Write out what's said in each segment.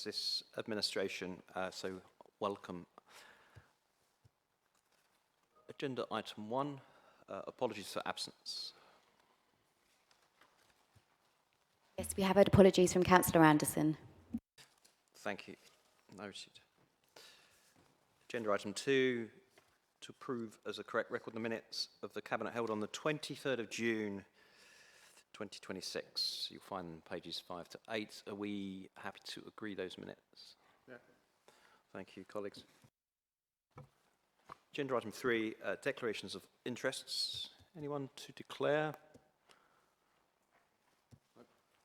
this administration, so welcome. Agenda item 1, apologies for absence. Yes, we have had apologies from Councillor Anderson. Thank you. Noted. Agenda item 2, to approve as a correct record the minutes of the Cabinet held on the 23rd of June 2026. You'll find pages 5 to 8. Are we happy to agree those minutes? Yeah. Thank you, colleagues. Agenda item 3, declarations of interests. Anyone to declare?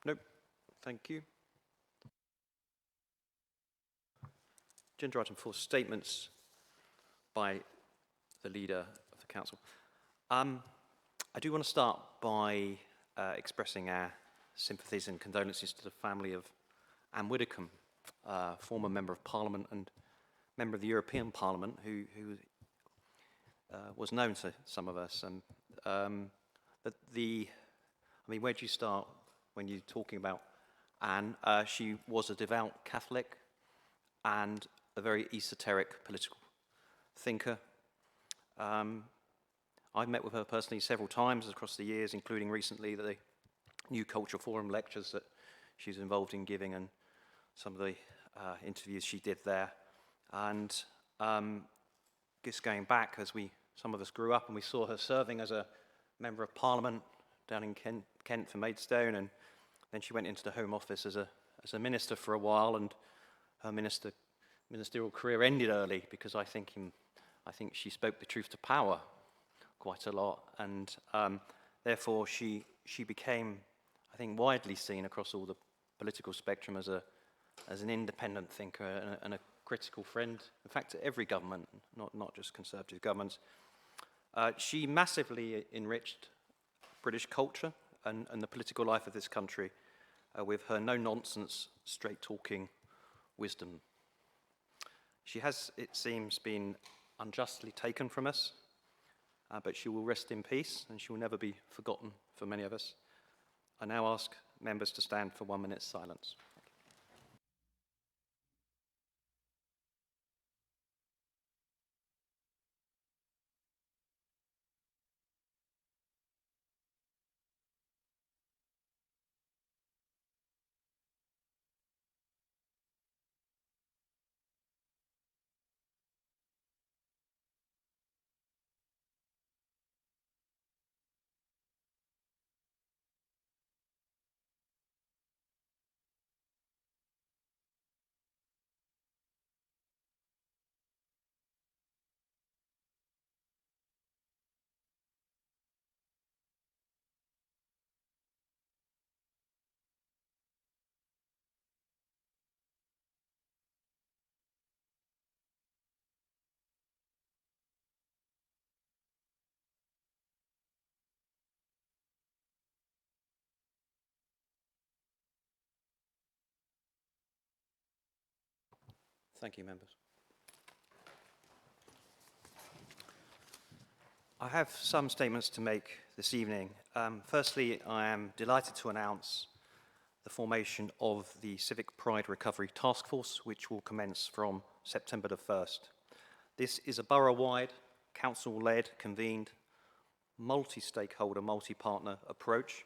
Nope. Thank you. Agenda item 4, statements by the leader of the council. I do want to start by expressing our sympathies and condolences to the family of Anne Widdecombe, former Member of Parliament and Member of the European Parliament, who was known to some of us. And where do you start when you're talking about Anne? She was a devout Catholic and a very esoteric political thinker. I've met with her personally several times across the years, including recently the New Culture Forum lectures that she's involved in giving and some of the interviews she did there. And just going back as some of us grew up and we saw her serving as a Member of Parliament down in Kent for Maidstone, and then she went into the Home Office as a minister for a while, and her ministerial career ended early because I think she spoke the truth to power quite a lot, and therefore she became, I think, widely seen across all the political spectrum as an independent thinker and a critical friend, in fact, to every government, not just Conservative governments. She massively enriched British culture and the political life of this country with her no-nonsense, straight-talking wisdom. She has, it seems, been unjustly taken from us, but she will rest in peace and she will never be forgotten for many of us. I now ask members to stand for 1 minute's silence. Thank you, members. I have some statements to make this evening. Firstly, I am delighted to announce the formation of the Civic Pride Recovery Task Force, which will commence from September the 1st. This is a borough-wide, council-led, convened, multi-stakeholder, multi-partner approach.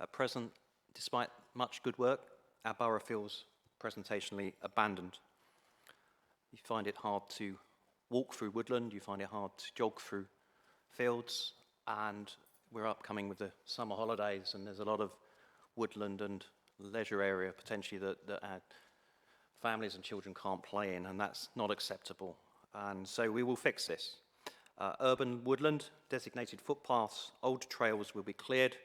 At present, despite much good work, our borough feels presentationally abandoned. You find it hard to walk through woodland, you find it hard to jog through fields, and we're upcoming with the summer holidays, and there's a lot of woodland and leisure area potentially that our families and children can't play in, and that's not acceptable. And so we will fix this. Urban woodland, designated footpaths, old trails will be cleared,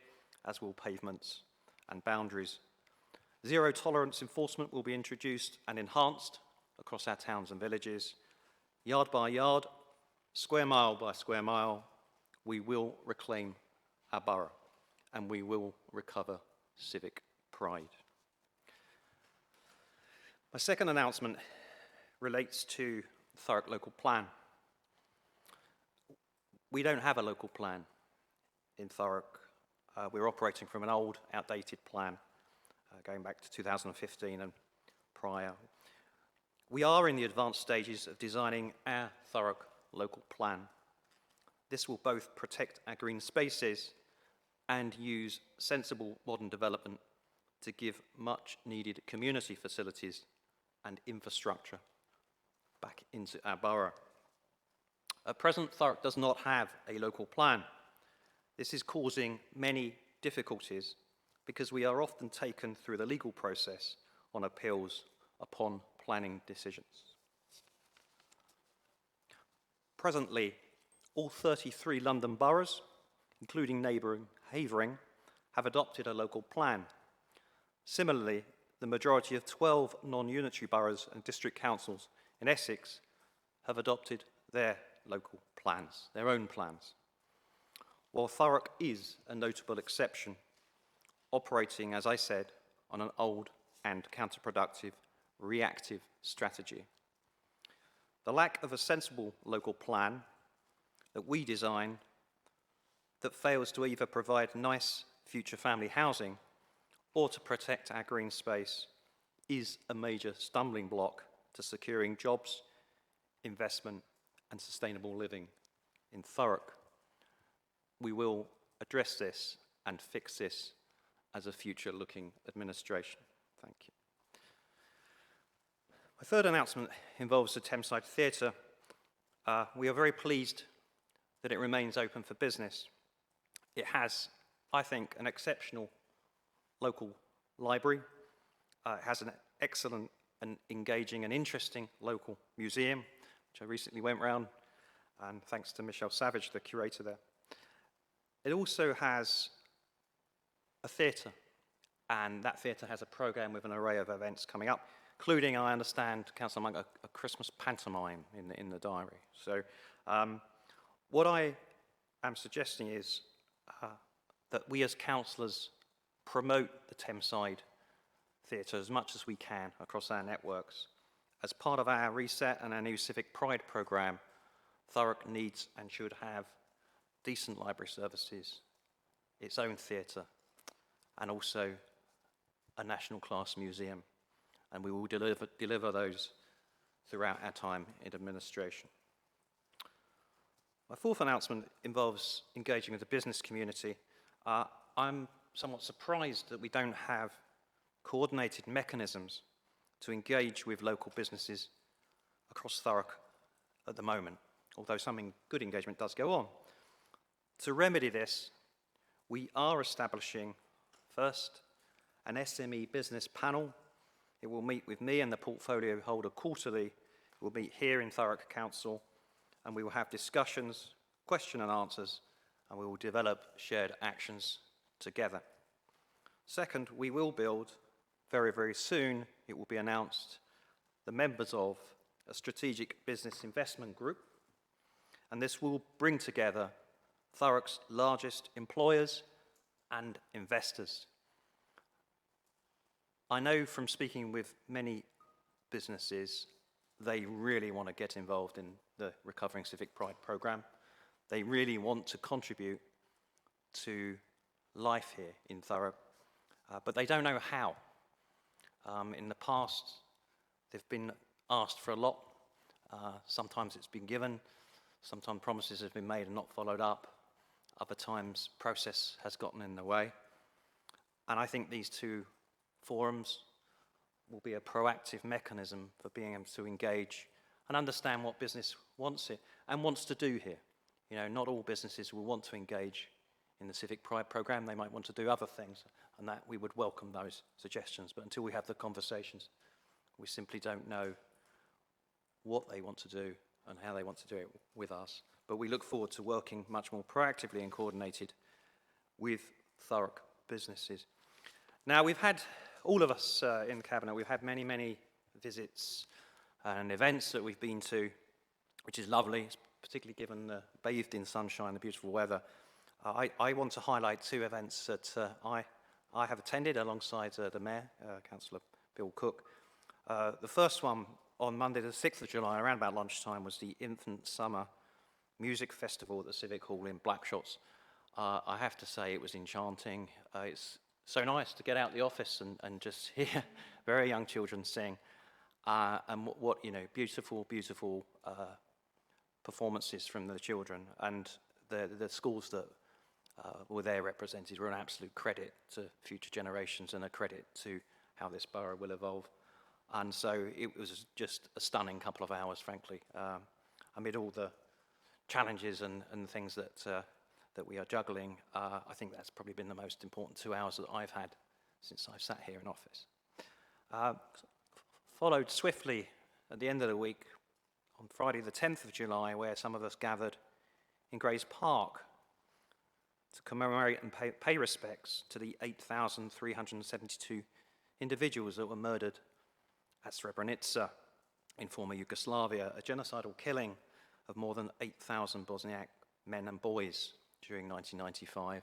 as will pavements and boundaries. Zero tolerance enforcement will be introduced and enhanced across our towns and villages. Yard by yard, square mile by square mile, we will reclaim our borough and we will recover civic pride. My second announcement relates to the Thurrock local plan. We don't have a local plan in Thurrock. We're operating from an old, outdated plan going back to 2015 and prior. We are in the advanced stages of designing our Thurrock local plan. This will both protect our green spaces and use sensible modern development to give much needed community facilities and infrastructure back into our borough. At present, Thurrock does not have a local plan. This is causing many difficulties because we are often taken through the legal process on appeals upon planning decisions. Presently, all 33 London boroughs, including neighbouring Havering, have adopted a local plan. Similarly, the majority of 12 non-unitary boroughs and district councils in Essex have adopted their local plans, their own plans. While Thurrock is a notable exception, operating, as I said, on an old and counterproductive, reactive strategy. The lack of a sensible local plan that we design that fails to either provide nice future family housing or to protect our green space is a major stumbling block to securing jobs, investment and sustainable living in Thurrock. We will address this and fix this as a future-looking administration. Thank you. My third announcement involves the Thameside Theatre. We are very pleased that it remains open for business. It has, I think, an exceptional local library. It has an excellent and engaging and interesting local museum, which I recently went round, and thanks to Michelle Savage, the curator there. It also has a theatre, and that theatre has a programme with an array of events coming up, including, I understand, Councillor Monk, a Christmas pantomime in the diary. So what I am suggesting is that we as councillors promote the Thameside Theatre as much as we can across our networks. As part of our reset and our new Civic Pride programme, Thurrock needs and should have decent library services, its own theatre, and also a national class museum. And we will deliver those throughout our time in administration. My fourth announcement involves engaging with the business community. I'm somewhat surprised that we don't have coordinated mechanisms to engage with local businesses across Thurrock at the moment, although some good engagement does go on. To remedy this, we are establishing, first, an SME business panel. It will meet with me and the portfolio holder quarterly. It will meet here in Thurrock Council, and we will have discussions, question and answers, and we will develop shared actions together. Second, we will build, very, very soon, it will be announced, the members of a strategic business investment group, and this will bring together Thurrock's largest employers and investors. I know from speaking with many businesses, they really want to get involved in the Recovering Civic Pride programme. They really want to contribute to life here in Thurrock, but they don't know how. In the past, they've been asked for a lot. Sometimes it's been given. Sometimes promises have been made and not followed up. Other times, process has gotten in the way. And I think these two forums will be a proactive mechanism for being able to engage and understand what business wants it and wants to do here. You know, not all businesses will want to engage in the Civic Pride programme. They might want to do other things, and that we would welcome those suggestions. But until we have the conversations, we simply don't know what they want to do and how they want to do it with us. But we look forward to working much more proactively and coordinated with Thurrock businesses. Now, we've had, all of us in the Cabinet, we've had many, many visits and events that we've been to, which is lovely, particularly given the bathed in sunshine, the beautiful weather. I want to highlight two events that I have attended alongside the Mayor, Councillor Bill Cook. The first one on Monday the 6th of July, around about lunchtime, was the Infant Summer Music Festival at the Civic Hall in Blackshots. I have to say it was enchanting. It's so nice to get out the office and just hear very young children sing. and beautiful, beautiful performances from the children, and the schools that were there represented were an absolute credit to future generations and a credit to how this borough will evolve. And so it was just a stunning couple of hours, frankly, amid all the challenges and things that we are juggling. I think that's probably been the most important 2 hours that I've had since I've sat here in office. Followed swiftly at the end of the week on Friday the 10th of July, where some of us gathered in Grays Park to commemorate and pay respects to the 8,372 individuals that were murdered at Srebrenica in former Yugoslavia, a genocidal killing of more than 8,000 Bosniak men and boys during 1995,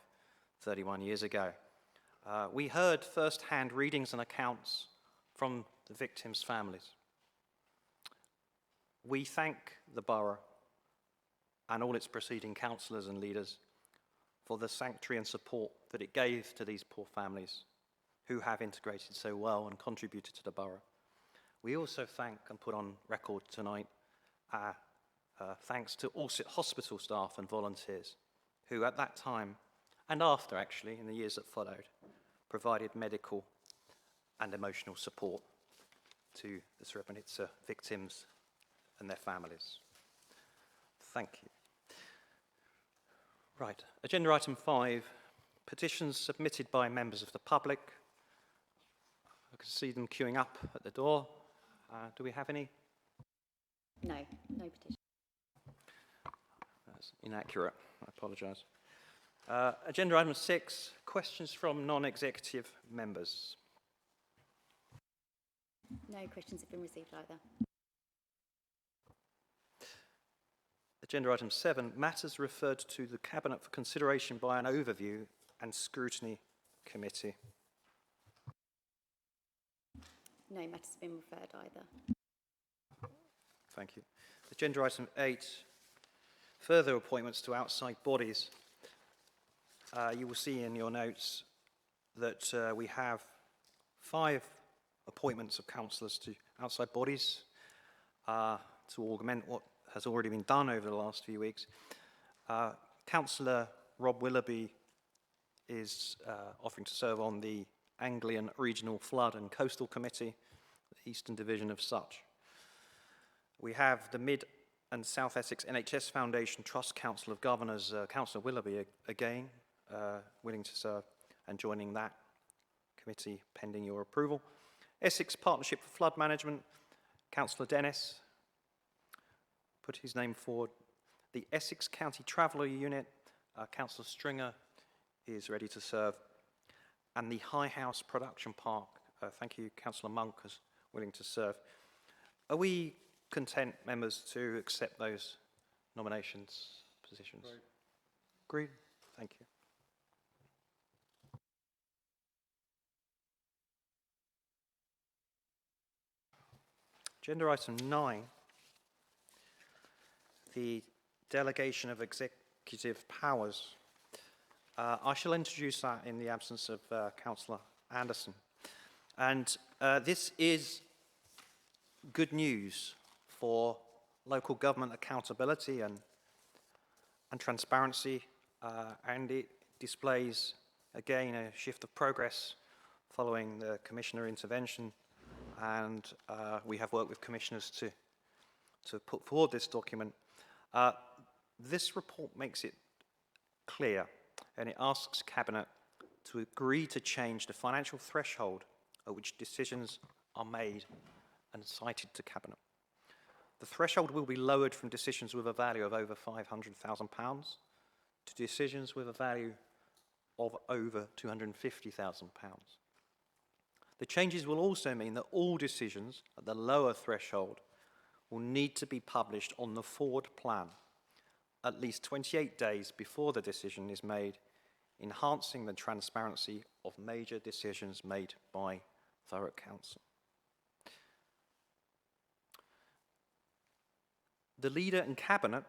31 years ago. We heard first-hand readings and accounts from the victims' families. We thank the borough and all its preceding councillors and leaders for the sanctuary and support that it gave to these poor families who have integrated so well and contributed to the borough. We also thank and put on record tonight our thanks to all hospital staff and volunteers who at that time, and after actually, in the years that followed, provided medical and emotional support to the Srebrenica victims and their families. Thank you. Right, agenda item 5, petitions submitted by members of the public. I can see them queuing up at the door. Do we have any? No, no petition. That's inaccurate, I apologise. Agenda item 6, questions from non-executive members. No questions have been received either. Agenda item 7, matters referred to the Cabinet for consideration by an overview and scrutiny committee. No matters have been referred either. Thank you. Agenda item 8, further appointments to outside bodies. You will see in your notes that we have 5 appointments of councillors to outside bodies to augment what has already been done over the last few weeks. Councillor Rob Willoughby is offering to serve on the Anglian Regional Flood and Coastal Committee, the Eastern Division of such. We have the Mid and South Essex NHS Foundation Trust Council of Governors, Councillor Willoughby again, willing to serve and joining that committee pending your approval. Essex Partnership for Flood Management, Councillor Dennis put his name forward. The Essex County Traveller Unit, Councillor Stringer is ready to serve. And the High House Production Park, thank you, Councillor Monk is willing to serve. Are we content, members, to accept those nominations, positions? Agreed. Thank you. Agenda item 9, the delegation of executive powers. I shall introduce that in the absence of Councillor Anderson. And this is good news for local government accountability and transparency, and it displays, again, a shift of progress following the Commissioner intervention, and we have worked with Commissioners to put forward this document. This report makes it clear, and it asks Cabinet to agree to change the financial threshold at which decisions are made and cited to Cabinet. The threshold will be lowered from decisions with a value of over £500,000 to decisions with a value of over £250,000. The changes will also mean that all decisions at the lower threshold will need to be published on the forward plan at least 28 days before the decision is made, enhancing the transparency of major decisions made by Thurrock Council. The leader in Cabinet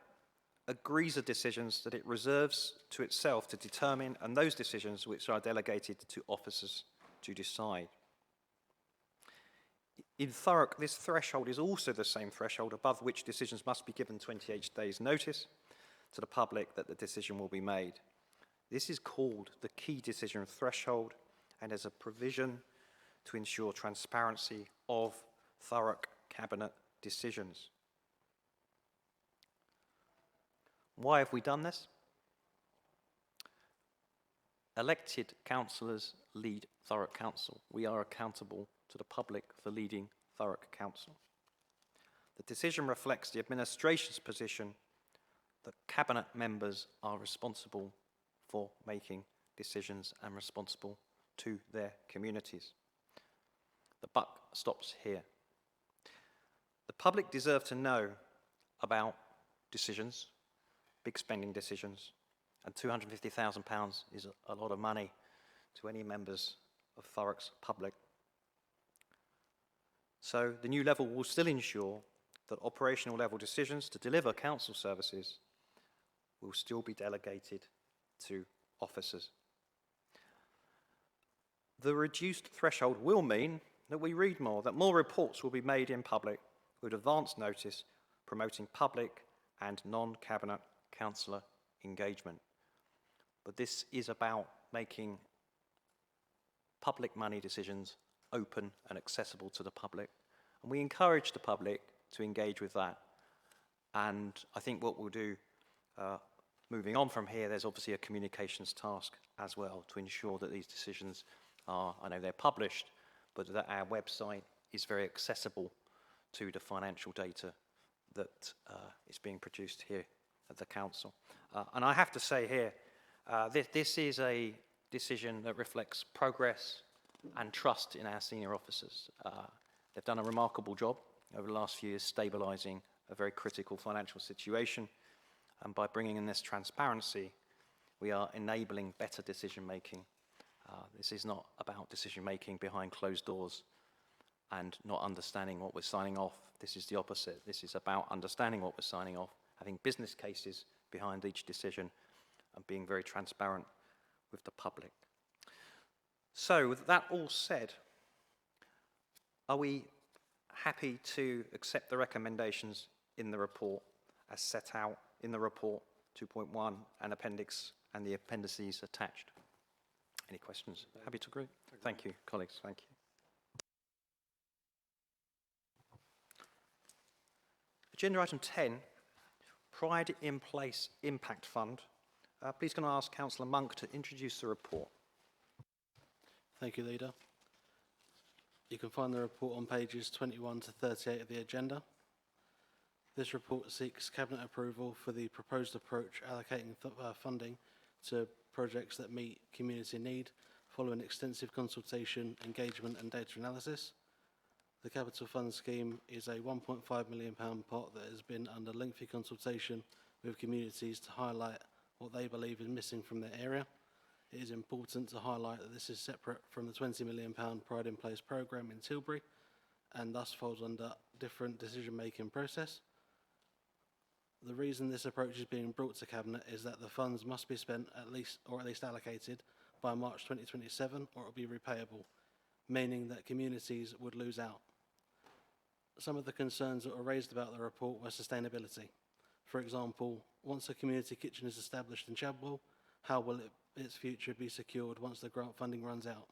agrees the decisions that it reserves to itself to determine, and those decisions which are delegated to officers to decide. In Thurrock, this threshold is also the same threshold above which decisions must be given 28 days' notice to the public that the decision will be made. This is called the key decision threshold and is a provision to ensure transparency of Thurrock Cabinet decisions. Why have we done this? Elected councillors lead Thurrock Council. We are accountable to the public for leading Thurrock Council. The decision reflects the administration's position that Cabinet members are responsible for making decisions and responsible to their communities. The buck stops here. The public deserve to know about decisions, big spending decisions, and £250,000 is a lot of money to any members of Thurrock's public. So the new level will still ensure that operational level decisions to deliver council services will still be delegated to officers. The reduced threshold will mean that we read more, that more reports will be made in public with advance notice promoting public and non-cabinet councillor engagement. But this is about making public money decisions open and accessible to the public. And we encourage the public to engage with that. And I think what we'll do, moving on from here, there's obviously a communications task as well to ensure that these decisions are, I know they're published, but that our website is very accessible to the financial data that is being produced here at the council. And I have to say here, this is a decision that reflects progress and trust in our senior officers. They've done a remarkable job over the last few years stabilising a very critical financial situation, and by bringing in this transparency, we are enabling better decision making. This is not about decision making behind closed doors and not understanding what we're signing off. This is the opposite. This is about understanding what we're signing off, having business cases behind each decision, and being very transparent with the public. So, with that all said, are we happy to accept the recommendations in the report as set out in the report 2.1 and appendix and the appendices attached? Any questions? Happy to agree? Thank you, colleagues. Thank you. Agenda item 10, Pride in Place Impact Fund. Please can I ask Councillor Monk to introduce the report? Thank you, Leader. You can find the report on pages 21 to 38 of the agenda. This report seeks Cabinet approval for the proposed approach allocating funding to projects that meet community need following extensive consultation, engagement and data analysis. The Capital Fund scheme is a £1.5 million pot that has been under lengthy consultation with communities to highlight what they believe is missing from their area. It is important to highlight that this is separate from the £20 million Pride in Place programme in Tilbury and thus falls under different decision-making process. The reason this approach is being brought to Cabinet is that the funds must be spent at least allocated by March 2027 or it will be repayable, meaning that communities would lose out. Some of the concerns that were raised about the report were sustainability. For example, once a community kitchen is established in Chadwell, how will its future be secured once the grant funding runs out?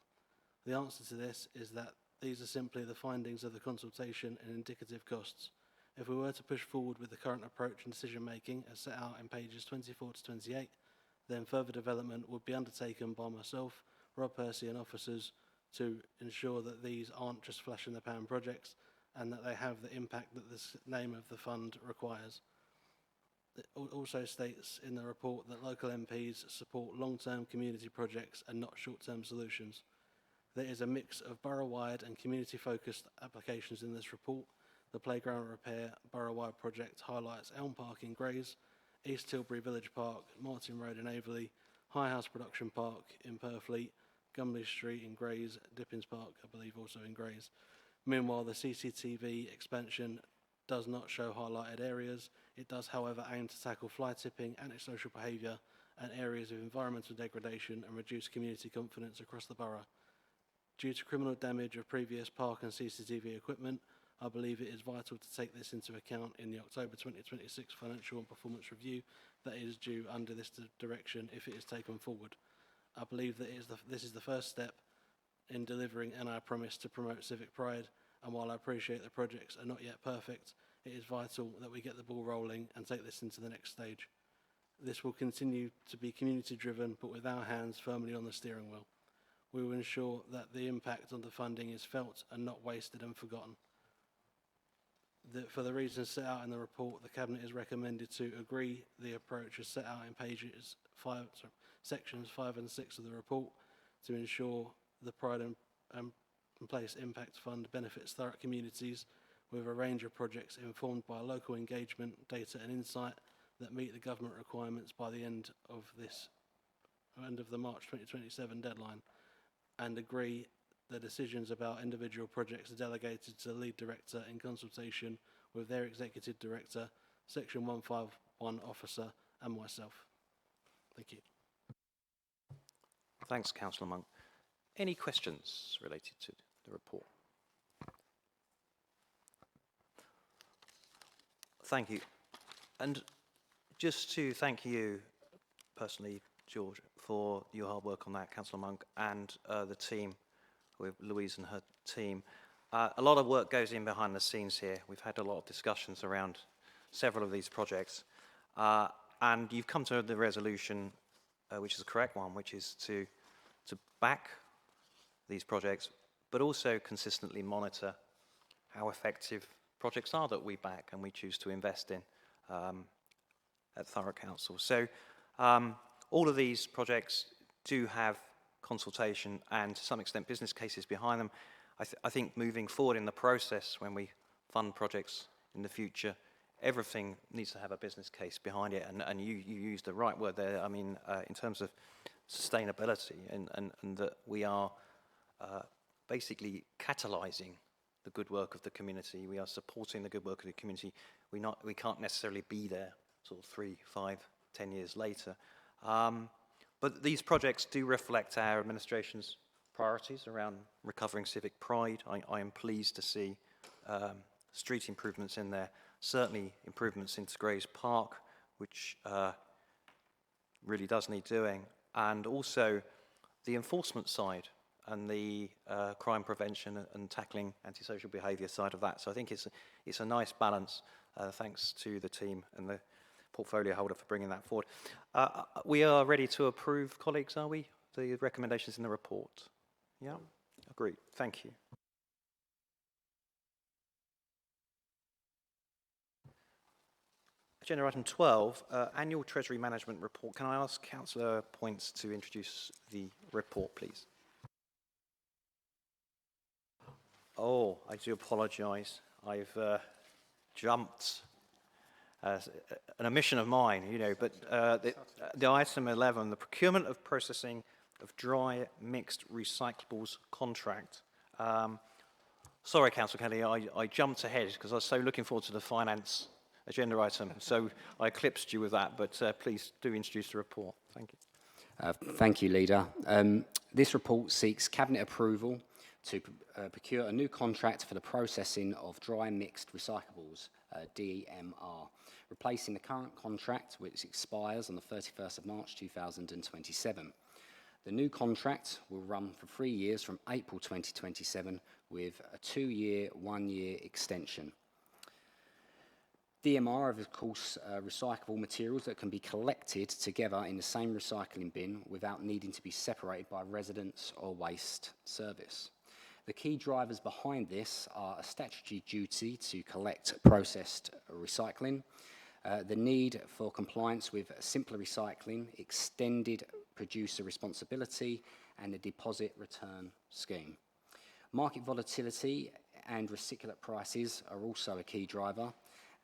The answer to this is that these are simply the findings of the consultation and indicative costs. If we were to push forward with the current approach and decision making as set out in pages 24 to 28, then further development would be undertaken by myself, Rob Percy and officers to ensure that these aren't just flash in the pan projects and that they have the impact that the name of the fund requires. It also states in the report that local MPs support long-term community projects and not short-term solutions. There is a mix of borough-wide and community-focused applications in this report. The playground repair borough-wide project highlights Elm Park in Grays, East Tilbury Village Park, Martin Road in Averley, High House Production Park in Purfleet, Gumley Street in Grays, Dippins Park, I believe also in Grays. Meanwhile, the CCTV expansion does not show highlighted areas. It does, however, aim to tackle fly tipping, antisocial behaviour and areas of environmental degradation and reduce community confidence across the borough. Due to criminal damage of previous park and CCTV equipment, I believe it is vital to take this into account in the October 2026 financial and performance review that is due under this direction if it is taken forward. I believe that this is the first step in delivering on our promise to promote civic pride, and while I appreciate the projects are not yet perfect, it is vital that we get the ball rolling and take this into the next stage. This will continue to be community driven, but with our hands firmly on the steering wheel. We will ensure that the impact on the funding is felt and not wasted and forgotten. For the reasons set out in the report, the Cabinet is recommended to agree the approach as set out in sections 5 and 6 of the report to ensure the Pride and Place Impact Fund benefits Thurrock communities with a range of projects informed by local engagement, data and insight that meet the government requirements by the end of the March 2027 deadline, and agree the decisions about individual projects are delegated to the lead director in consultation with their executive director, Section 151 officer, and myself. Thank you. Thanks, Councillor Monk. Any questions related to the report? Thank you. And just to thank you personally, George, for your hard work on that, Councillor Monk, and the team, with Louise and her team. A lot of work goes in behind the scenes here. We've had a lot of discussions around several of these projects, and you've come to the resolution, which is the correct one, which is to back these projects, but also consistently monitor how effective projects are that we back and we choose to invest in at Thurrock Council. So all of these projects do have consultation and to some extent business cases behind them. I think moving forward in the process when we fund projects in the future, everything needs to have a business case behind it, and you used the right word there. I mean, in terms of sustainability and that we are basically catalysing the good work of the community. We are supporting the good work of the community. We can't necessarily be there sort of 3, 5, 10 years later. But these projects do reflect our administration's priorities around recovering civic pride. I am pleased to see street improvements in there, certainly improvements into Grays Park, which really does need doing, and also the enforcement side and the crime prevention and tackling antisocial behaviour side of that. So I think it's a nice balance, thanks to the team and the portfolio holder for bringing that forward. We are ready to approve, colleagues, are we? The recommendations in the report? Yeah? Agreed. Thank you. Agenda item 12, Annual Treasury Management Report. Can I ask Councillor Points to introduce the report, please? Oh, I do apologise. I've jumped. An omission of mine, you know, but the item 11, the procurement of processing of dry mixed recyclables contract. Sorry, Councillor Kelly, I jumped ahead because I was so looking forward to the finance agenda item, so I eclipsed you with that, but please do introduce the report. Thank you. Thank you, Leader. This report seeks Cabinet approval to procure a new contract for the processing of dry mixed recyclables, DMR, replacing the current contract which expires on the 31st of March 2027. The new contract will run for 3 years from April 2027 with a 2-year, 1-year extension. DMR are, of course, recyclable materials that can be collected together in the same recycling bin without needing to be separated by residents or waste service. The key drivers behind this are a statutory duty to collect processed recycling, the need for compliance with simpler recycling, extended producer responsibility, and the deposit return scheme. Market volatility and recyclate prices are also a key driver,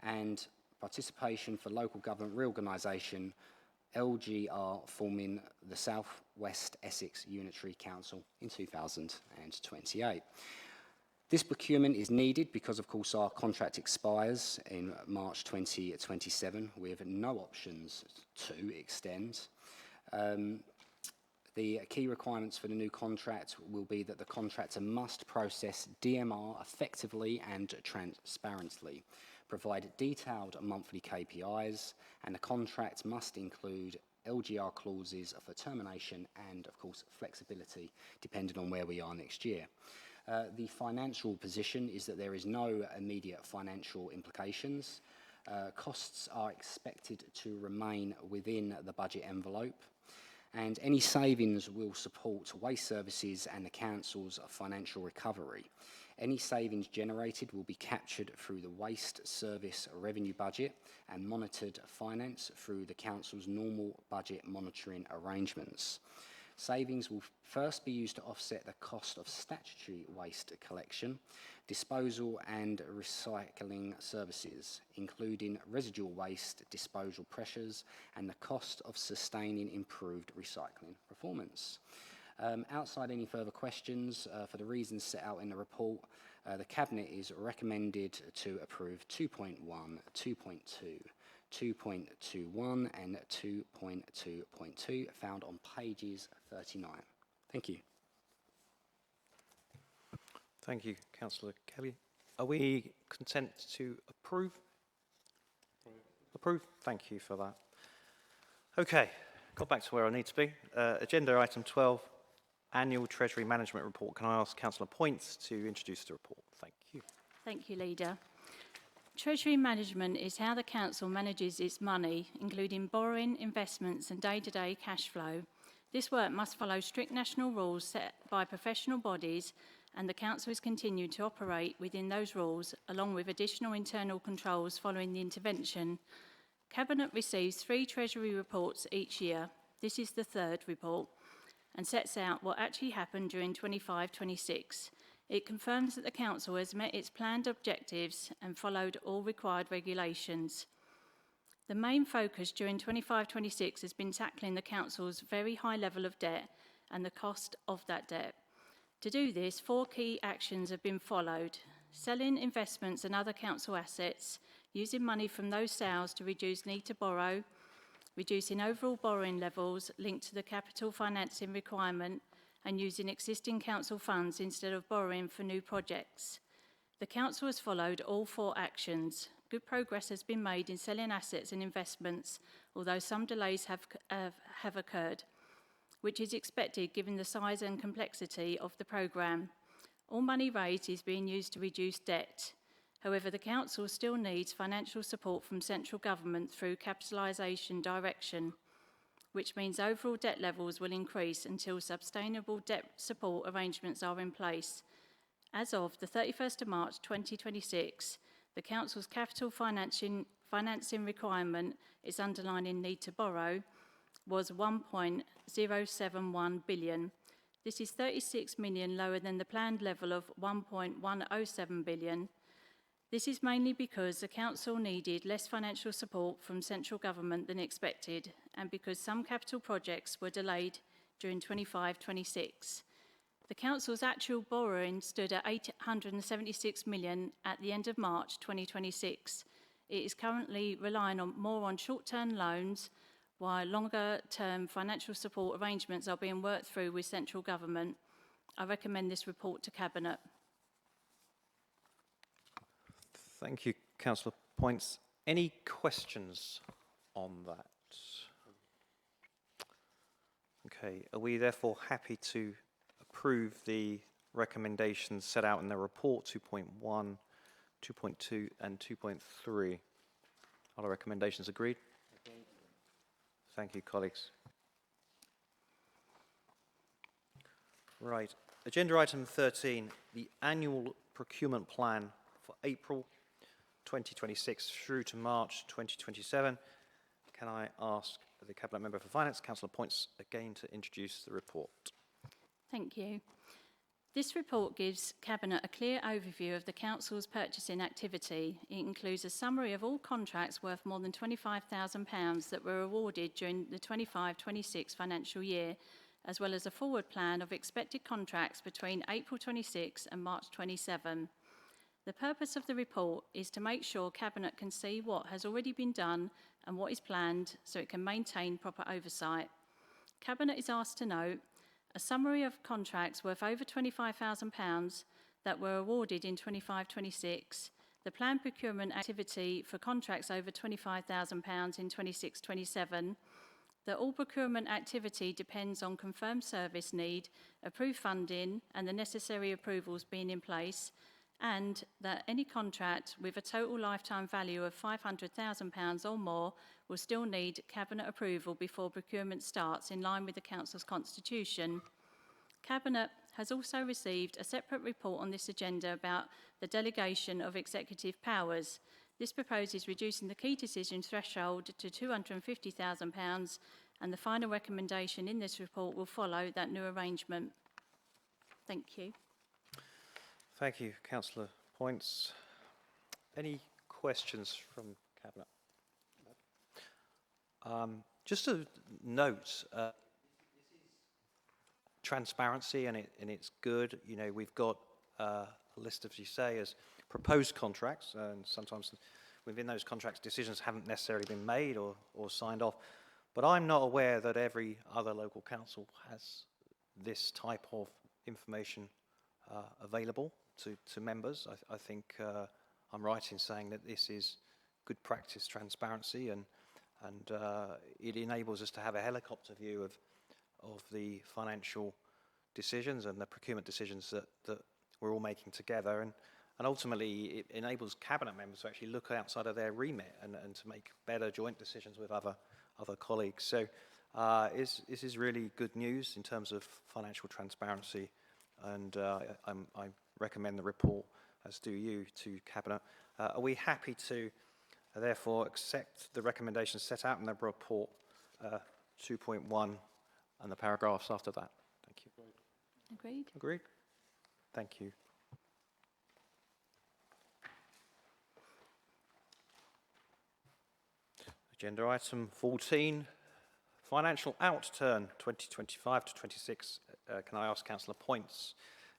and participation for local government reorganisation, LGR forming the South West Essex Unitary Council in 2028. This procurement is needed because, of course, our contract expires in March 2027 with no options to extend. The key requirements for the new contract will be that the contractor must process DMR effectively and transparently, provide detailed monthly KPIs, and the contract must include LGR clauses for termination and, of course, flexibility, depending on where we are next year. The financial position is that there is no immediate financial implications. Costs are expected to remain within the budget envelope, and any savings will support waste services and the council's financial recovery. Any savings generated will be captured through the waste service revenue budget and monitored finance through the council's normal budget monitoring arrangements. Savings will first be used to offset the cost of statutory waste collection, disposal and recycling services, including residual waste disposal pressures and the cost of sustaining improved recycling performance. Outside any further questions, for the reasons set out in the report, the Cabinet is recommended to approve 2.1, 2.2, 2.21 and 2.2.2 found on pages 39. Thank you. Thank you, Councillor Kelly. Are we content to approve? Approve? Thank you for that. Okay, got back to where I need to be. Agenda item 12, Annual Treasury Management Report. Can I ask Councillor Points to introduce the report? Thank you. Thank you, Leader. Treasury management is how the council manages its money, including borrowing, investments and day-to-day cash flow. This work must follow strict national rules set by professional bodies, and the council is continued to operate within those rules, along with additional internal controls following the intervention. Cabinet receives 3 Treasury reports each year. This is the 3rd report, and sets out what actually happened during 25-26. It confirms that the council has met its planned objectives and followed all required regulations. The main focus during 25-26 has been tackling the council's very high level of debt and the cost of that debt. To do this, 4 key actions have been followed: selling investments and other council assets, using money from those sales to reduce need to borrow, reducing overall borrowing levels linked to the capital financing requirement, and using existing council funds instead of borrowing for new projects. The council has followed all 4 actions. Good progress has been made in selling assets and investments, although some delays have occurred, which is expected given the size and complexity of the programme. All money raised is being used to reduce debt. However, the council still needs financial support from central government through capitalisation direction, which means overall debt levels will increase until sustainable debt support arrangements are in place. As of the 31st of March 2026, the council's capital financing requirement, its underlying need to borrow, was 1.071 billion. This is 36 million lower than the planned level of 1.107 billion. This is mainly because the council needed less financial support from central government than expected, and because some capital projects were delayed during 25-26. The council's actual borrowing stood at 876 million at the end of March 2026. It is currently relying more on short-term loans, while longer-term financial support arrangements are being worked through with central government. I recommend this report to Cabinet. Thank you, Councillor Points. Any questions on that? Okay, are we therefore happy to approve the recommendations set out in the report 2.1, 2.2 and 2.3? Are the recommendations agreed? Thank you, colleagues. Right, agenda item 13, the annual procurement plan for April 2026 through to March 2027. Can I ask the Cabinet Member for Finance, Councillor Points, again to introduce the report? Thank you. This report gives Cabinet a clear overview of the Council's purchasing activity. It includes a summary of all contracts worth more than £25,000 that were awarded during the 25-26 financial year, as well as a forward plan of expected contracts between April 26 and March 27. The purpose of the report is to make sure Cabinet can see what has already been done and what is planned so it can maintain proper oversight. Cabinet is asked to note a summary of contracts worth over £25,000 that were awarded in 25-26, the planned procurement activity for contracts over £25,000 in 26-27, that all procurement activity depends on confirmed service need, approved funding and the necessary approvals being in place, and that any contract with a total lifetime value of £500,000 or more will still need Cabinet approval before procurement starts in line with the Council's constitution. Cabinet has also received a separate report on this agenda about the delegation of executive powers. This proposes reducing the key decision threshold to £250,000, and the final recommendation in this report will follow that new arrangement. Thank you. Thank you, Councillor Points. Any questions from Cabinet? Just a note, transparency, and it's good. You know, we've got a list, as you say, as proposed contracts, and sometimes within those contracts, decisions haven't necessarily been made or signed off. But I'm not aware that every other local council has this type of information available to members. I think I'm right in saying that this is good practice transparency, and it enables us to have a helicopter view of the financial decisions and the procurement decisions that we're all making together, and ultimately it enables Cabinet members to actually look outside of their remit and to make better joint decisions with other colleagues. So this is really good news in terms of financial transparency, and I recommend the report, as do you, to Cabinet. Are we happy to therefore accept the recommendations set out in the report 2.1 and the paragraphs after that? Thank you. Agreed. Agreed? Thank you. Agenda item 14, financial outturn 2025 to 26. Can I ask Councillor Points,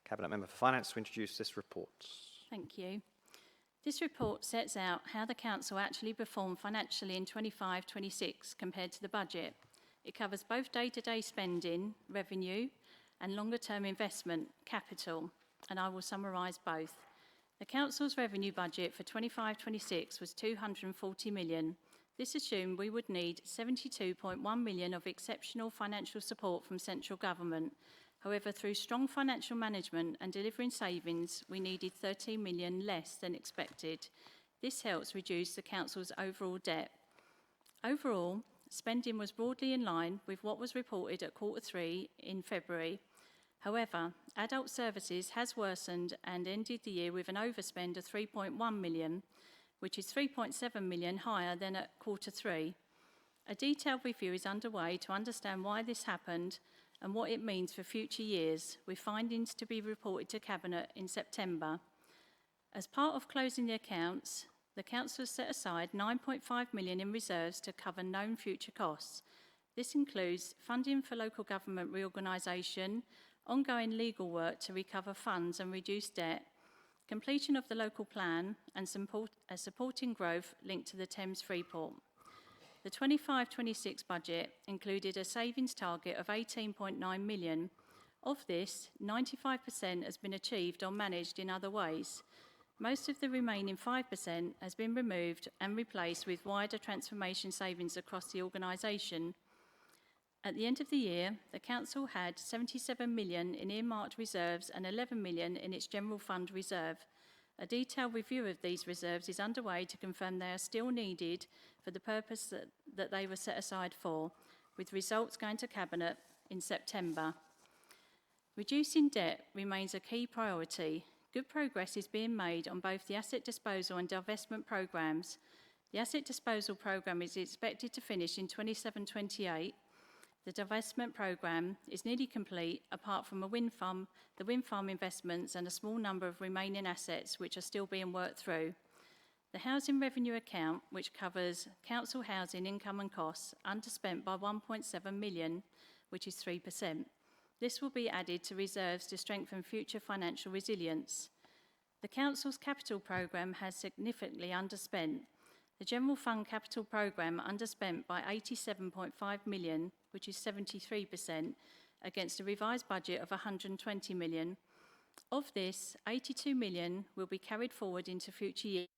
Cabinet Member for Finance, to introduce this report? Thank you. This report sets out how the Council actually performed financially in 25-26 compared to the budget. It covers both day-to-day spending, revenue, and longer-term investment, capital, and I will summarise both. The Council's revenue budget for 25-26 was £240 million. This assumed we would need £72.1 million of exceptional financial support from central government. However, through strong financial management and delivering savings, we needed £13 million less than expected. This helps reduce the Council's overall debt. Overall, spending was broadly in line with what was reported at Q3 in February. However, adult services has worsened and ended the year with an overspend of £3.1 million, which is £3.7 million higher than at Q3. A detailed review is underway to understand why this happened and what it means for future years, with findings to be reported to Cabinet in September. As part of closing the accounts, the Council has set aside £9.5 million in reserves to cover known future costs. This includes funding for local government reorganisation, ongoing legal work to recover funds and reduce debt, completion of the local plan, and supporting growth linked to the Thames Freeport. The 25-26 budget included a savings target of £18.9 million. Of this, 95% has been achieved or managed in other ways. Most of the remaining 5% has been removed and replaced with wider transformation savings across the organisation. At the end of the year, the Council had £77 million in earmarked reserves and £11 million in its general fund reserve. A detailed review of these reserves is underway to confirm they are still needed for the purpose that they were set aside for, with results going to Cabinet in September. Reducing debt remains a key priority. Good progress is being made on both the asset disposal and divestment programmes. The asset disposal programme is expected to finish in 27-28. The divestment programme is nearly complete, apart from the wind farm investments and a small number of remaining assets which are still being worked through. The housing revenue account, which covers council housing income and costs, underspent by £1.7 million, which is 3%. This will be added to reserves to strengthen future financial resilience. The Council's capital programme has significantly underspent. The General Fund Capital Programme underspent by £87.5 million, which is 73%, against a revised budget of 120 million. Of this, 82 million will be carried forward into future years,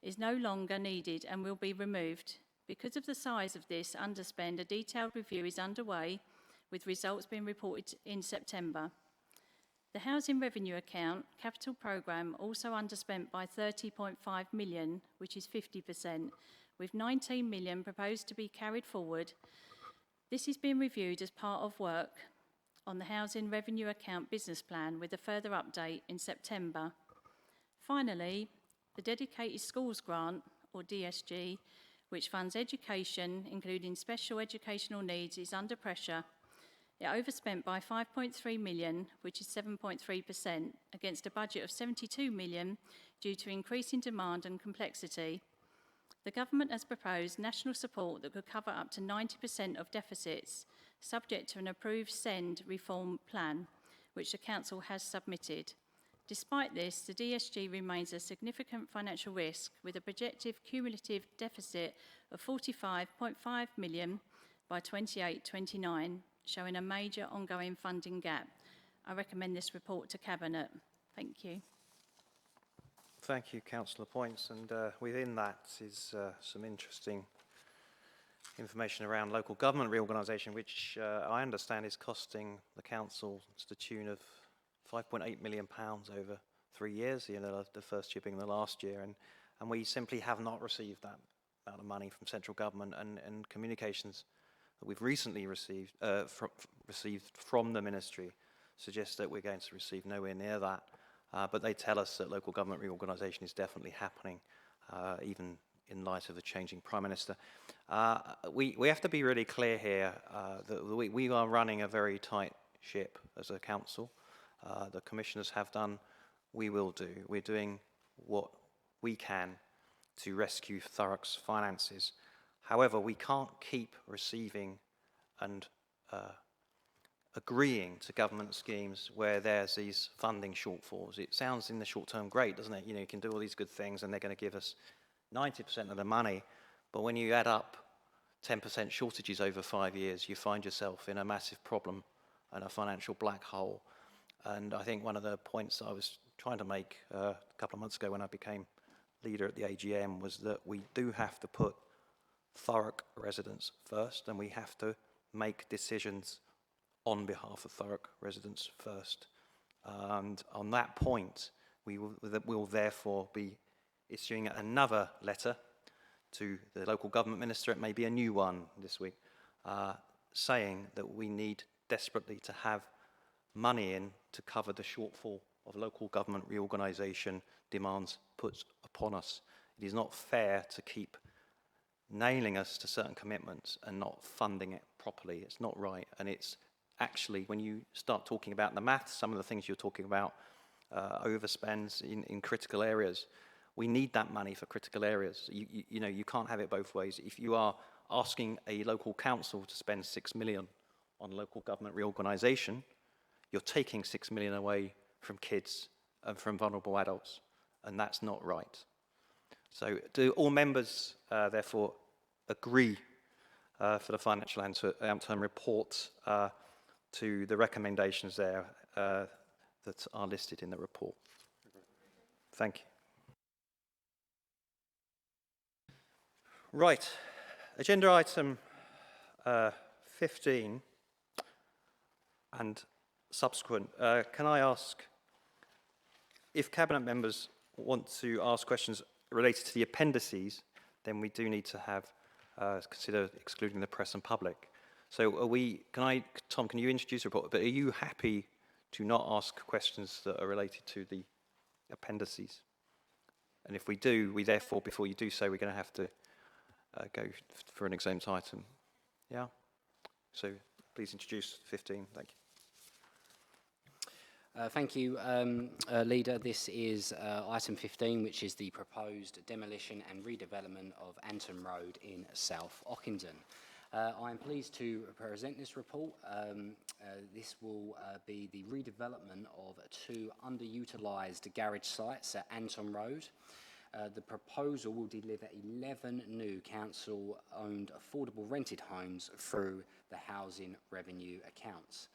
is no longer needed and will be removed. Because of the size of this underspend, a detailed review is underway, with results being reported in September. The Housing Revenue Account capital programme also underspent by 30.5 million, which is 50%, with 19 million proposed to be carried forward. This is being reviewed as part of work on the Housing Revenue Account business plan, with a further update in September. Finally, the Dedicated Schools Grant, or DSG, which funds education, including special educational needs, is under pressure. It overspent by 5.3 million, which is 7.3%, against a budget of 72 million due to increasing demand and complexity. The government has proposed national support that could cover up to 90% of deficits, subject to an approved SEND reform plan, which the Council has submitted. Despite this, the DSG remains a significant financial risk, with a projected cumulative deficit of 45.5 million by 28-29, showing a major ongoing funding gap. I recommend this report to Cabinet. Thank you. Thank you, Councillor Points. And within that is some interesting information around local government reorganisation, which I understand is costing the council to the tune of £5.8 million over 3 years, the first year being the last year, and we simply have not received that amount of money from central government, and communications that we've recently received from the ministry suggest that we're going to receive nowhere near that, but they tell us that local government reorganisation is definitely happening, even in light of the changing Prime Minister. We have to be really clear here that we are running a very tight ship as a council. The commissioners have done, we will do. We're doing what we can to rescue Thurrock's finances. However, we can't keep receiving and agreeing to government schemes where there's these funding shortfalls. It sounds in the short term great, doesn't it? You can do all these good things and they're going to give us 90% of the money, but when you add up 10% shortages over 5 years, you find yourself in a massive problem and a financial black hole. And I think one of the points I was trying to make a couple of months ago when I became leader at the AGM was that we do have to put Thurrock residents first, and we have to make decisions on behalf of Thurrock residents first. And on that point, we will therefore be issuing another letter to the local government minister, it may be a new one this week, saying that we need desperately to have money in to cover the shortfall of local government reorganisation demands put upon us. It is not fair to keep nailing us to certain commitments and not funding it properly. It's not right. And it's actually, when you start talking about the maths, some of the things you're talking about, overspends in critical areas, we need that money for critical areas. You can't have it both ways. If you are asking a local council to spend 6 million on local government reorganisation, you're taking 6 million away from kids and from vulnerable adults, and that's not right. So do all members therefore agree for the financial outturn report to the recommendations there that are listed in the report? Thank you. Right, agenda item 15 and subsequent. Can I ask if Cabinet members want to ask questions related to the appendices, then we do need to have consider excluding the press and public. So are we, Tom, can you introduce the report, but are you happy to not ask questions that are related to the appendices? And if we do, we therefore, before you do so, we're going to have to go for an exempt item. Yeah? So please introduce 15. Thank you. Thank you, Leader. This is item 15, which is the proposed demolition and redevelopment of Anton Road in South Ockenden. I am pleased to present this report. This will be the redevelopment of 2 underutilised garage sites at Anton Road. The proposal will deliver 11 new council-owned affordable rented homes through the housing revenue accounts.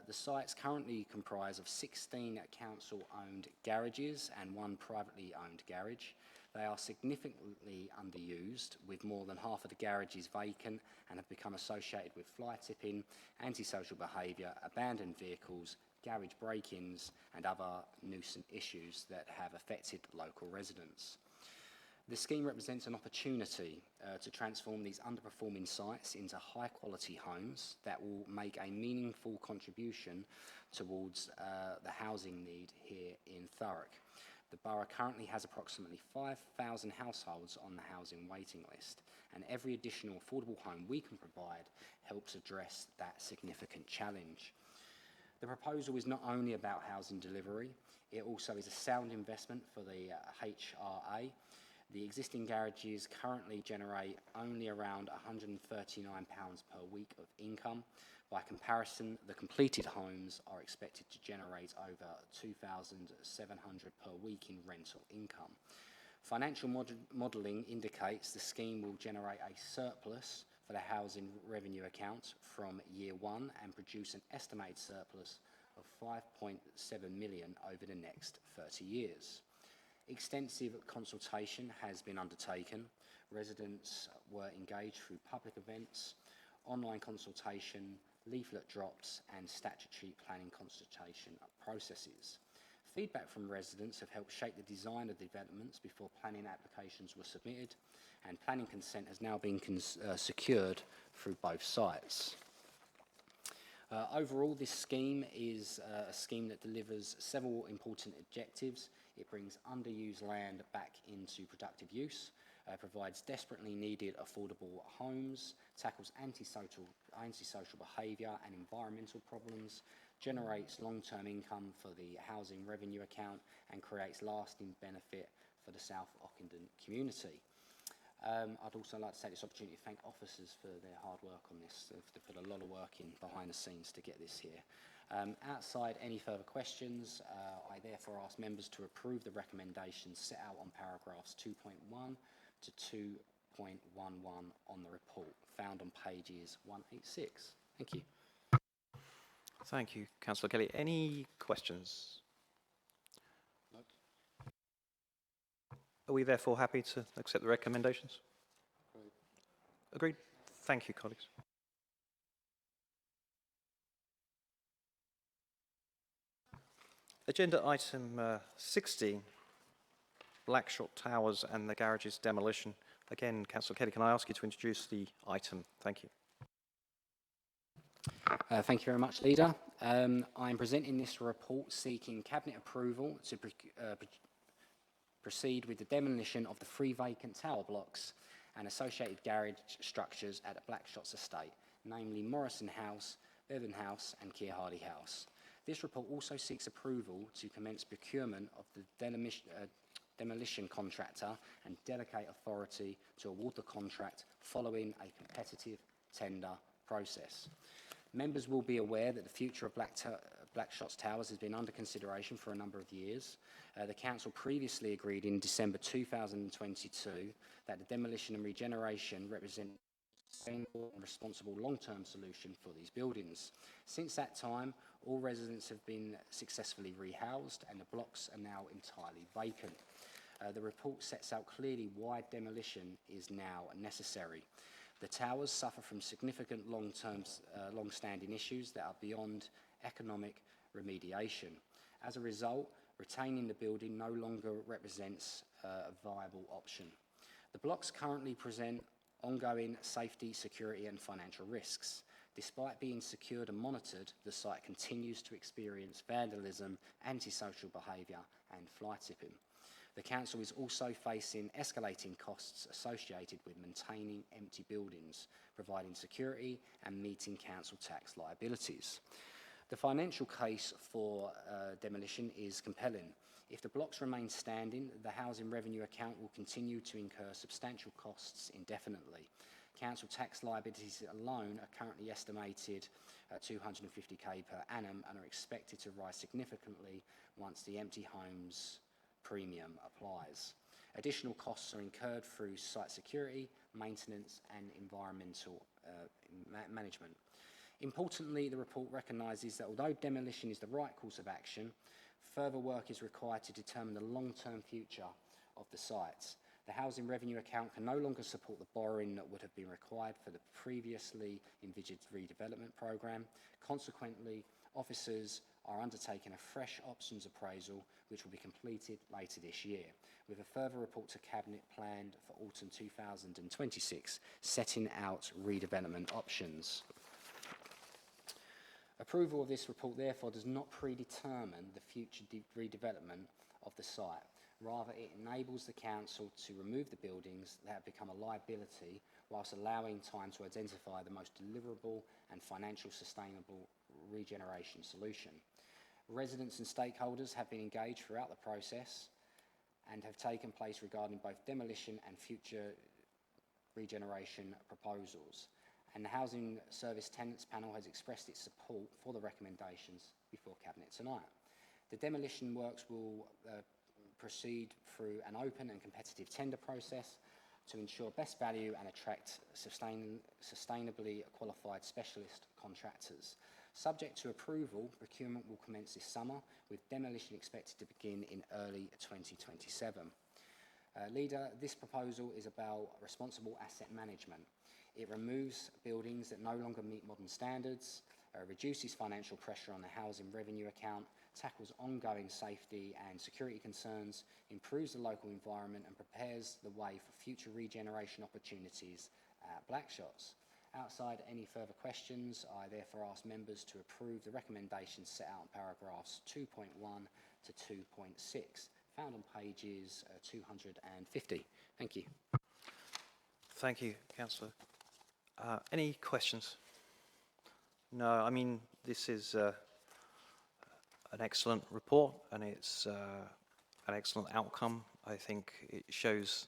The sites currently comprise of 16 council-owned garages and 1 privately owned garage. They are significantly underused, with more than half of the garages vacant and have become associated with fly tipping, antisocial behaviour, abandoned vehicles, garage break-ins and other nuisance issues that have affected local residents. The scheme represents an opportunity to transform these underperforming sites into high-quality homes that will make a meaningful contribution towards the housing need here in Thurrock. The borough currently has approximately 5,000 households on the housing waiting list, and every additional affordable home we can provide helps address that significant challenge. The proposal is not only about housing delivery, it also is a sound investment for the HRA. The existing garages currently generate only around £139 per week of income. By comparison, the completed homes are expected to generate over £2,700 per week in rental income. Financial modelling indicates the scheme will generate a surplus for the housing revenue account from year 1 and produce an estimated surplus of £5.7 million over the next 30 years. Extensive consultation has been undertaken. Residents were engaged through public events, online consultation, leaflet drops and statutory planning consultation processes. Feedback from residents have helped shape the design of developments before planning applications were submitted, and planning consent has now been secured through both sites. Overall, this scheme is a scheme that delivers several important objectives. It brings underused land back into productive use, provides desperately needed affordable homes, tackles antisocial behaviour and environmental problems, generates long-term income for the housing revenue account, and creates lasting benefit for the South Ockenden community. I'd also like to take this opportunity to thank officers for their hard work on this. They've put a lot of work in behind the scenes to get this here. Outside any further questions, I therefore ask members to approve the recommendations set out on paragraphs 2.1 to 2.11 on the report, found on pages 186. Thank you. Thank you, Councillor Kelly. Any questions? No. Are we therefore happy to accept the recommendations? Great. Agreed. Thank you, colleagues. Agenda item 16, Blackshot Towers and the garages demolition. Again, Councillor Kelly, can I ask you to introduce the item? Thank you. Thank you very much, Leader. I'm presenting this report seeking Cabinet approval to proceed with the demolition of the 3 vacant tower blocks and associated garage structures at the Blackshots estate, namely Morrison House, Bevan House and Keir Hardy House. This report also seeks approval to commence procurement of the demolition contractor and delegate authority to award the contract following a competitive tender process. Members will be aware that the future of Blackshots Towers has been under consideration for a number of years. The Council previously agreed in December 2022 that the demolition and regeneration represent a sustainable and responsible long-term solution for these buildings. Since that time, all residents have been successfully rehoused and the blocks are now entirely vacant. The report sets out clearly why demolition is now necessary. The towers suffer from significant long-standing issues that are beyond economic remediation. As a result, retaining the building no longer represents a viable option. The blocks currently present ongoing safety, security and financial risks. Despite being secured and monitored, the site continues to experience vandalism, antisocial behaviour and fly tipping. The Council is also facing escalating costs associated with maintaining empty buildings, providing security and meeting council tax liabilities. The financial case for demolition is compelling. If the blocks remain standing, the housing revenue account will continue to incur substantial costs indefinitely. Council tax liabilities alone are currently estimated at £250,000 per annum and are expected to rise significantly once the empty homes premium applies. Additional costs are incurred through site security, maintenance and environmental management. Importantly, the report recognises that although demolition is the right course of action, further work is required to determine the long-term future of the sites. The housing revenue account can no longer support the borrowing that would have been required for the previously envisaged redevelopment programme. Consequently, officers are undertaking a fresh options appraisal which will be completed later this year, with a further report to Cabinet planned for autumn 2026, setting out redevelopment options. Approval of this report therefore does not predetermine the future redevelopment of the site. Rather, it enables the council to remove the buildings that have become a liability whilst allowing time to identify the most deliverable and financial sustainable regeneration solution. Residents and stakeholders have been engaged throughout the process and have taken place regarding both demolition and future regeneration proposals. And the Housing Service Tenants Panel has expressed its support for the recommendations before Cabinet tonight. The demolition works will proceed through an open and competitive tender process to ensure best value and attract sustainably qualified specialist contractors. Subject to approval, procurement will commence this summer, with demolition expected to begin in early 2027. Leader, this proposal is about responsible asset management. It removes buildings that no longer meet modern standards, reduces financial pressure on the housing revenue account, tackles ongoing safety and security concerns, improves the local environment and prepares the way for future regeneration opportunities at Blackshots. Outside any further questions, I therefore ask members to approve the recommendations set out in paragraphs 2.1 to 2.6, found on pages 250. Thank you. Thank you, Councillor. Any questions? No, I mean, this is an excellent report and it's an excellent outcome. I think it shows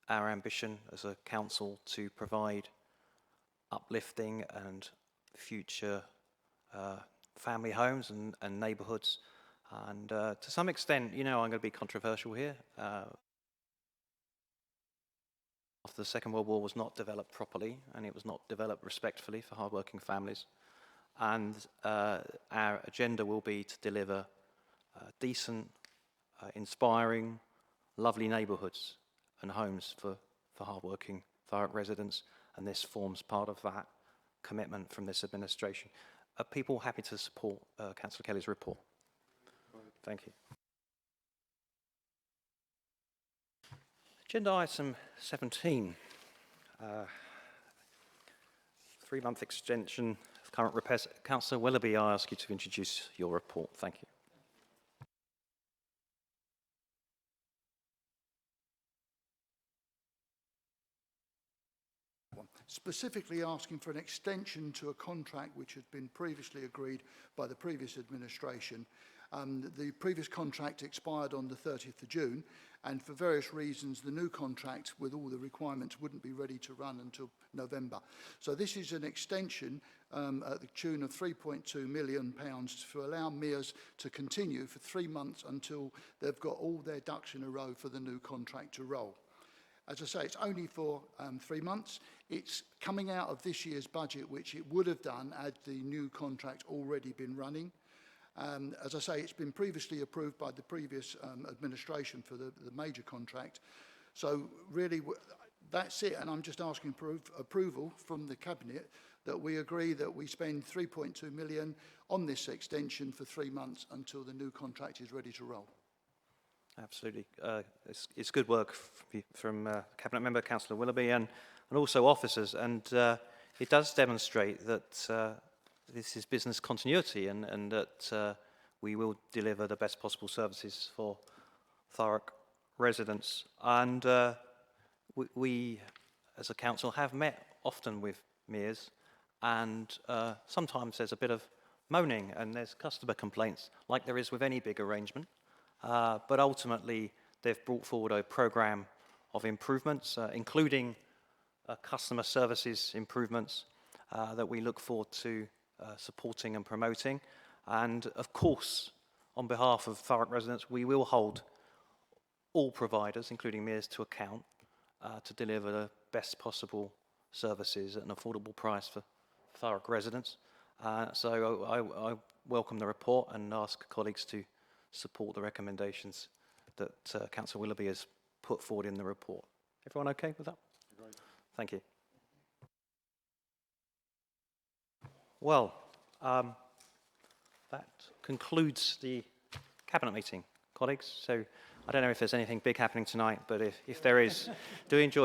our ambition as a council to provide uplifting and future family homes and neighbourhoods. And to some extent, you know, I'm going to be controversial here. After the Second World War was not developed properly, and it was not developed respectfully for hard-working families. And our agenda will be to deliver decent, inspiring, lovely neighbourhoods and homes for hard-working Thurrock residents, and this forms part of that commitment from this administration. Are people happy to support Councillor Kelly's report? Thank you. Agenda item 17, 3-month extension of current repairs. Councillor Willoughby, I ask you to introduce your report. Thank you. Specifically asking for an extension to a contract which had been previously agreed by the previous administration. The previous contract expired on the 30th of June, and for various reasons the new contract with all the requirements wouldn't be ready to run until November. So this is an extension at the tune of £3.2 million to allow Mears to continue for 3 months until they've got all their ducks in a row for the new contract to roll. As I say, it's only for 3 months. It's coming out of this year's budget, which it would have done had the new contract already been running. As I say, it's been previously approved by the previous administration for the major contract. So really, that's it. And I'm just asking approval from the Cabinet that we agree that we spend £3.2 million on this extension for 3 months until the new contract is ready to roll. Absolutely. It's good work from Cabinet Member Councillor Willoughby and also officers, and it does demonstrate that this is business continuity and that we will deliver the best possible services for Thurrock residents. And we, as a council, have met often with Mears, and sometimes there's a bit of moaning and there's customer complaints, like there is with any big arrangement. But ultimately, they've brought forward a programme of improvements, including customer services improvements that we look forward to supporting and promoting. And of course, on behalf of Thurrock residents, we will hold all providers, including Mears, to account to deliver the best possible services at an affordable price for Thurrock residents. So I welcome the report and ask colleagues to support the recommendations that Councillor Willoughby has put forward in the report. Everyone okay with that? Agreed. Thank you. Well, that concludes the Cabinet meeting, colleagues. So I don't know if there's anything big happening tonight, but if there is, do enjoy